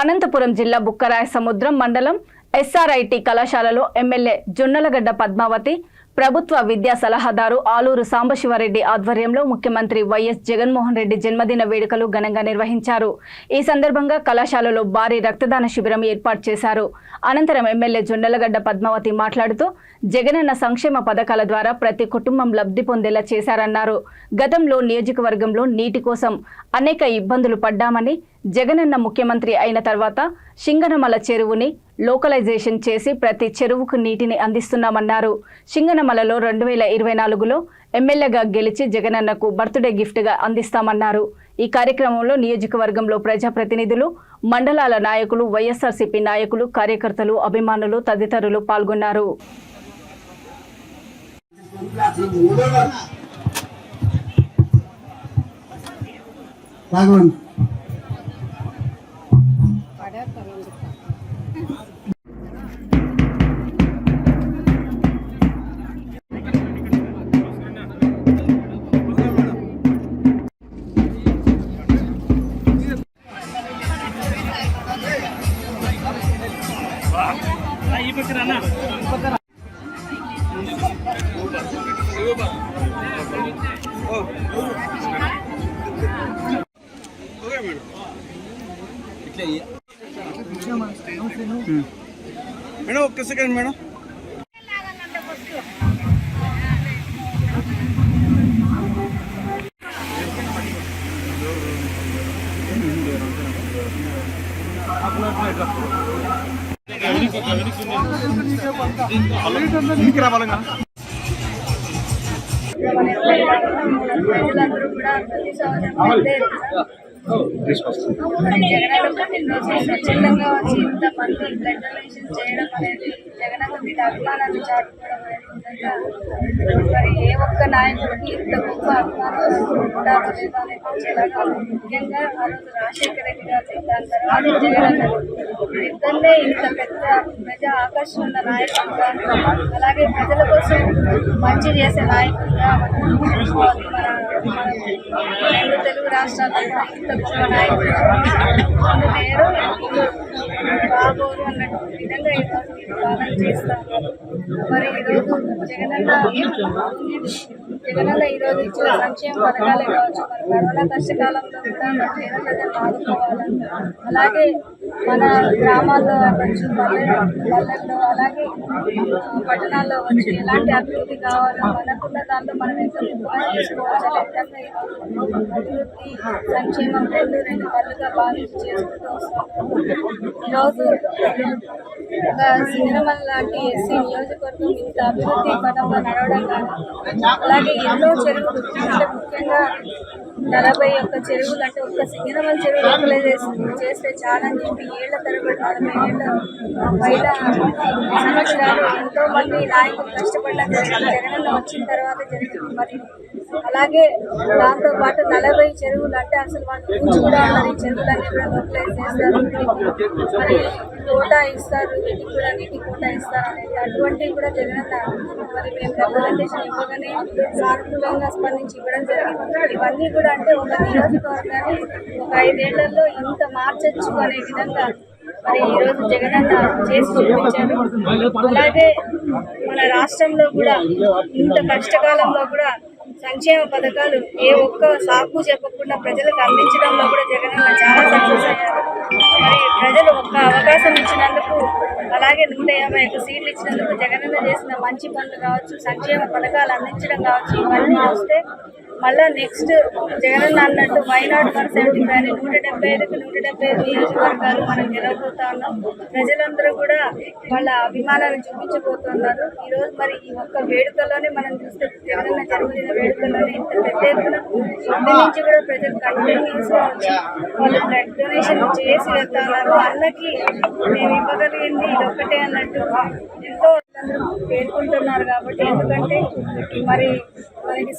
అనంతపురం జిల్లా బుక్కరాయసముద్రం మండలం ఎస్ఆర్ఐటి కళాశాలలో ఎమ్మెల్యే జొన్నలగడ్డ పద్మావతి ప్రభుత్వ విద్యా సలహాదారు ఆలూరు సాంబశివరెడ్డి ఆధ్వర్యంలో ముఖ్యమంత్రి వైఎస్ జగన్మోహన్ రెడ్డి జన్మదిన వేడుకలు ఘనంగా నిర్వహించారు। ఈ సందర్భంగా కళాశాలలో భారీ రక్తదాన శిబిరం ఏర్పాటు చేశారు। అనంతరం ఎమ్మెల్యే జొన్నలగడ్డ పద్మావతి మాట్లాడుతూ జగనన్న సంక్షేమ పథకాల ద్వారా ప్రతి కుటుంబం లబ్ధి పొందేలా చేశారన్నారు। గతంలో నియోజకవర్గంలో నీటి కోసం అనేక ఇబ్బందులు పడ్డామని జగనన్న ముఖ్యమంత్రి అయిన తర్వాత సింగనమల చెరువుని లోకలైజేషన్ చేసి ప్రతి చెరువుకు నీటిని అందిస్తున్నామన్నారు। సింగనమలలో 2024లో ఎమ్మెల్యేగా గెలిచి జగనన్నకు బర్త్డే గిఫ్ట్ గా అందిస్తామన్నారు। ఈ కార్యక్రమంలో నియోజకవర్గంలో ప్రజాప్రతినిధులు, మండలాల నాయకులు, వైఎస్ఆర్సీపీ నాయకులు, కార్యకర్తలు, అభిమానులు తదితరులు పాల్గొన్నారు। మేడం ఒక్క సెకండ్ మేడం ప్రజలందరూ కూడా ప్రతి సంవత్సరం స్వచ్ఛందంగా వచ్చి ఇంతమంది బ్లడ్ డొనేషన్ చేయడం అనేది జగనన్న మీద అభిమానాన్ని చాటుకోవడం అనేది మరి ఏ ఒక్క నాయకుడికి ఇంత గొప్ప అభిమానాలు ఉంటారో లేదో అనిపించేలాగా ముఖ్యంగా ఆ రోజు రాజశేఖర రెడ్డి గారు దాని తర్వాత జగనన్న ఇద్దరినే ఇంత పెద్ద ప్రజా ఆకర్షణ ఉన్న నాయకులుగా, అలాగే ప్రజల కోసం మంచి చేసే నాయకులుగా మన రెండు తెలుగు రాష్ట్రాల్లో ఇంత గొప్ప నాయకులు లేరు, బాగోరు అన్నట్టు విధంగా ఈరోజు మీరు పాలన చేస్తాము। మరి ఈరోజు జగనన్న ఈరోజు ఇచ్చిన సంక్షేమ పథకాలే కావచ్చు, మరి కరోనా కష్టకాలంలో కూడా మన పేద ప్రజలను ఆదుకోవాలని, అలాగే మన గ్రామాల్లో అవ్వచ్చు, పల్లెల్లో అలాగే పట్టణాల్లో వచ్చి ఎలాంటి అభివృద్ధి కావాలో మనకున్న దాంట్లో మనం ఎంత ఉపయోగం చేసుకోవచ్చు అనే విధంగా అభివృద్ధి సంక్షేమం రెండు కళ్ళుగా భావించి చేసుకుంటూ వస్తాము। ఈరోజు ఒక సింగనమల లాంటి ఎస్సీ నియోజకవర్గం ఇంత అభివృద్ధి పదంలో నడవడం కానీ, అలాగే ఎన్నో చెరువులు అంటే ముఖ్యంగా 41 చెరువులు అంటే ఒక్క సింగనమల చెరువు లోకలైజేషన్ చేస్తే చాలని చెప్పి ఏళ్ల తరబడి 40 ఏళ్ళ బయట సంవత్సరాలు ఎంతో మంది నాయకులు కష్టపడ్డారు। జగనన్న వచ్చిన తర్వాత జరిగింది। మరి అలాగే దాంతో పాటు 40 చెరువులు అంటే అసలు వాళ్ళు ఊచి కూడా ఉన్నారు, ఈ చెరువులన్నీ కూడా లోకలైజ్ చేస్తారు, మరి కోటా ఇస్తారు, వీటికి కూడా నీటి కోటా ఇస్తారు అనేది అటువంటివి కూడా జగనన్న మరి మేము రిప్రజెంటేషన్ ఇవ్వగానే సానుకూలంగా స్పందించి ఇవ్వడం జరిగింది। ఇవన్నీ కూడా అంటే ఒక నియోజకవర్గాన్ని ఒక 5 ఏళ్లలో ఇంత మార్చచ్చు అనే విధంగా మరి ఈరోజు జగనన్న చేసి చూపించారు। అలాగే మన రాష్ట్రంలో కూడా ఇంత కష్టకాలంలో కూడా సంక్షేమ పథకాలు ఏ ఒక్క సాకు చెప్పకుండా ప్రజలకు అందించడంలో కూడా జగనన్న చాలా సక్సెస్ అయ్యారు। మరి ప్రజలు ఒక్క అవకాశం ఇచ్చినందుకు, అలాగే 151 సీట్లు ఇచ్చినందుకు జగనన్న చేసిన మంచి పనులు కావచ్చు, సంక్షేమ పథకాలు అందించడం కావచ్చు, ఇవన్నీ చూస్తే మళ్ళీ నెక్స్ట్ జగనన్న అన్నట్టు వైనాడు 175 అని 175కి 175 నియోజకవర్గాలు మనం గెలవబోతా ఉన్నాం। ప్రజలందరూ కూడా వాళ్ళ అభిమానాన్ని చూపించబోతున్నారు। ఈరోజు మరి ఈ ఒక్క వేడుకలోనే మనం చూస్తే జగనన్న జన్మదిన వేడుకలోనే ఇంత పెద్ద ఎత్తున ముందు నుంచి కూడా ప్రజలు కంటిన్యూస్గా వచ్చి వాళ్ళు బ్లడ్ డొనేషన్ చేసి వెళ్తున్నారు। అన్నకి మేము ఇవ్వగలిగింది ఇది ఒక్కటే అన్నట్టు ఎంతో పేర్కొంటున్నారు। కాబట్టి ఎందుకంటే మరి మనకి